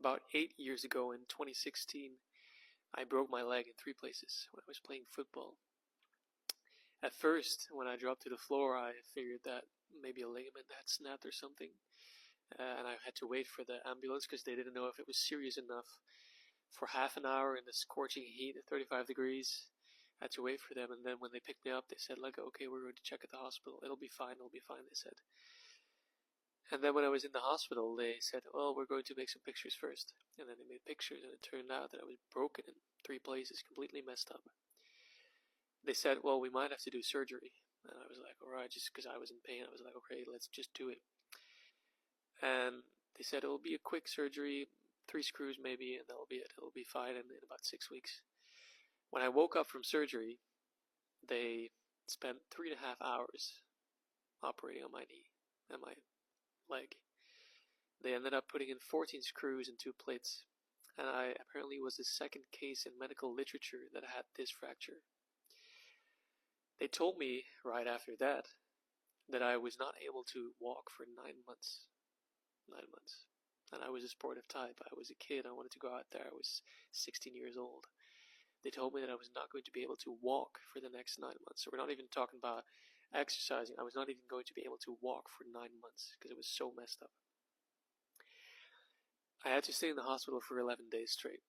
About 8 years ago in 2016, I broke my leg in 3 places when I was playing football. At first, when I dropped to the floor, I figured that maybe a ligament had snapped or something. And I had to wait for the ambulance because they didn't know if it was serious enough. For half an hour in the scorching heat at 35 degrees, I had to wait for them. And then when they picked me up, they said, like, okay, we're going to check at the hospital. It'll be fine, they said. And then when I was in the hospital, they said, oh, we're going to make some pictures first. And then they made pictures, and it turned out that I was broken in 3 places, completely messed up. They said, well, we might have to do surgery. And I was like, alright, just because I was in pain, I was like, okay, let's just do it. And they said it'll be a quick surgery, 3 screws maybe, and that'll be it. It'll be fine in about 6 weeks. When I woke up from surgery, they spent 3.5 hours operating on my knee and my leg. They ended up putting in 14 screws and 2 plates, and I apparently was the second case in medical literature that had this fracture. They told me right after that I was not able to walk for 9 months. 9 months. And I was a sportive type. I was a kid. I wanted to go out there. I was 16 years old. They told me that I was not going to be able to walk for the next 9 months. So we're not even talking about exercising. I was not even going to be able to walk for 9 months because it was so messed up. I had to stay in the hospital for 11 days straight.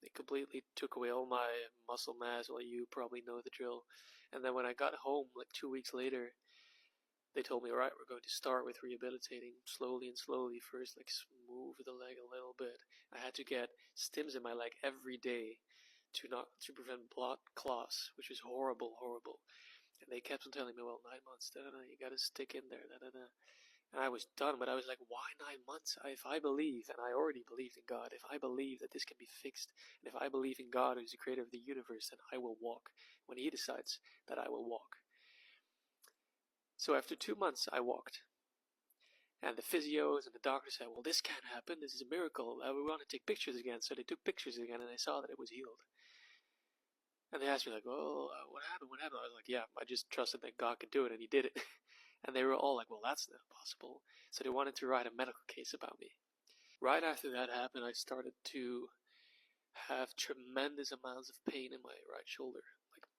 They completely took away all my muscle mass. Well, you probably know the drill. And then when I got home, like 2 weeks later, they told me, alright, we're going to start with rehabilitating slowly and slowly. First, like, move the leg a little bit. I had to get stims in my leg every day to prevent blood clots, which was horrible. And they kept on telling me, well, 9 months, you gotta stick in there, And I was done, but I was like, why 9 months? If I believe, and I already believed in God, if I believe that this can be fixed, and if I believe in God, who's the creator of the universe, then I will walk when He decides that I will walk. So after 2 months, I walked. And the physios and the doctors said, well, this can't happen. This is a miracle. We want to take pictures again. So they took pictures again, and they saw that it was healed. And they asked me, like, oh, what happened? I was like, yeah, I just trusted that God could do it, and He did it. And they were all like, well, that's not possible. So they wanted to write a medical case about me. Right after that happened, I started to have tremendous amounts of pain in my right shoulder. Like,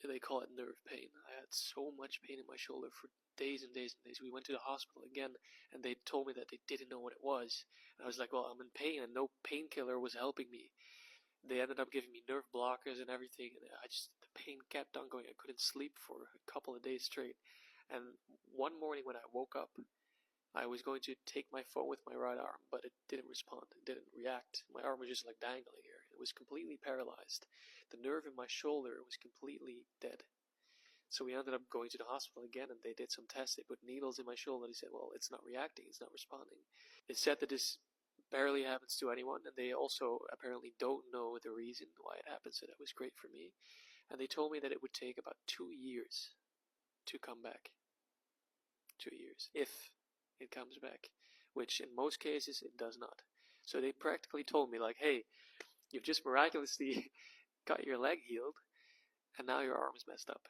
they call it nerve pain. I had so much pain in my shoulder for days and days and days. We went to the hospital again, and they told me that they didn't know what it was. And I was like, well, I'm in pain, and no painkiller was helping me. They ended up giving me nerve blockers and everything, and the pain kept on going. I couldn't sleep for a couple of days straight. And one morning when I woke up, I was going to take my phone with my right arm, but it didn't respond. It didn't react. My arm was just like dangling here. It was completely paralyzed. The nerve in my shoulder was completely dead. So we ended up going to the hospital again, and they did some tests. They put needles in my shoulder. They said, well, it's not reacting. It's not responding. They said that this barely happens to anyone, and they also apparently don't know the reason why it happens, so that was great for me. And they told me that it would take about 2 years to come back. 2 years, if it comes back, which in most cases it does not. So they practically told me, like, hey, you've just miraculously got your leg healed, and now your arm is messed up.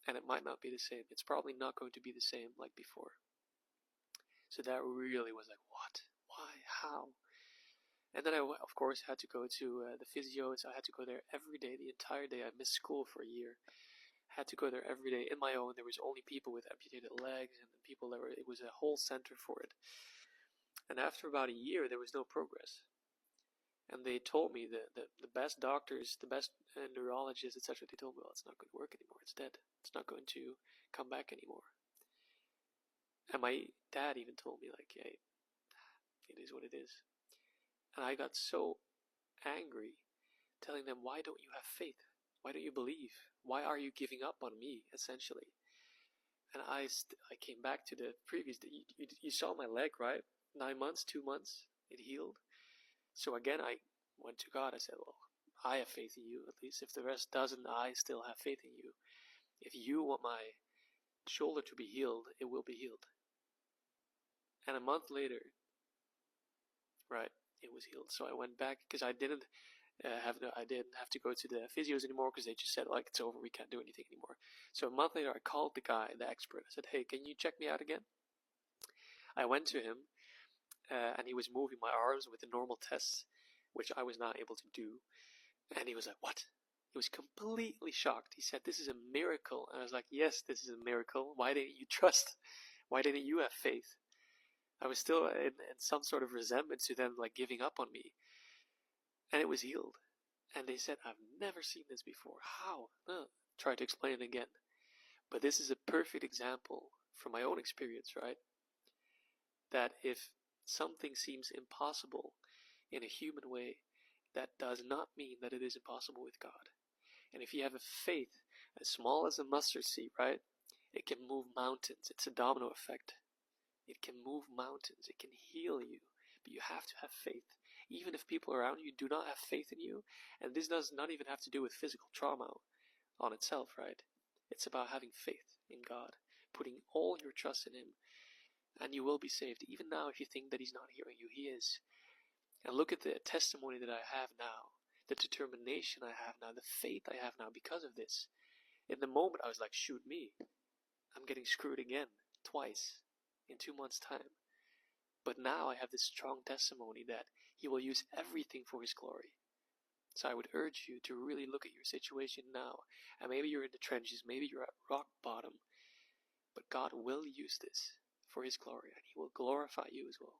And it might not be the same. It's probably not going to be the same like before. So that really was like, what? Why? How? And then I, of course, had to go to the physios. I had to go there every day, the entire day. I missed school for a year. Had to go there every day in my own. There was only people with amputated legs, and the people that were, it was a whole center for it. And after about a year, there was no progress. And they told me that the best doctors, the best neurologists, etc., they told me, well, it's not going to work anymore. It's dead. It's not going to come back anymore. And my dad even told me, like, hey, it is what it is. And I got so angry, telling them, why don't you have faith? Why don't you believe? Why are you giving up on me, essentially? And I came back to the previous, you saw my leg, right? 9 months, 2 months, it healed. So again, I went to God. I said, well, I have faith in you, at least. If the rest doesn't, I still have faith in you. If you want my shoulder to be healed, it will be healed. And a month later, right, it was healed. So I went back, because I didn't have to go to the physios anymore, because they just said, like, it's over, we can't do anything anymore. So a month later, I called the guy, the expert. I said, hey, can you check me out again? I went to him, and he was moving my arms with the normal tests, which I was not able to do. And he was like, "What?" He was completely shocked. He said, "This is a miracle." And I was like, "Yes, this is a miracle. Why didn't you trust? Why didn't you have faith?" I was still in some sort of resentment to them, like giving up on me. And it was healed. And they said, "I've never seen this before. How?" Try to explain it again. But this is a perfect example from my own experience, right? That if something seems impossible in a human way, that does not mean that it is impossible with God. And if you have a faith as small as a mustard seed, right, it can move mountains. It's a domino effect. It can move mountains. It can heal you. But you have to have faith. Even if people around you do not have faith in you, and this does not even have to do with physical trauma on itself, right? It's about having faith in God, putting all your trust in Him, and you will be saved. Even now, if you think that He's not hearing you, He is. And look at the testimony that I have now, the determination I have now, the faith I have now because of this. In the moment, I was like, shoot me. I'm getting screwed again, twice, in 2 months' time. But now I have this strong testimony that He will use everything for His glory. So I would urge you to really look at your situation now. And maybe you're in the trenches, maybe you're at rock bottom. But God will use this for His glory, and He will glorify you as well.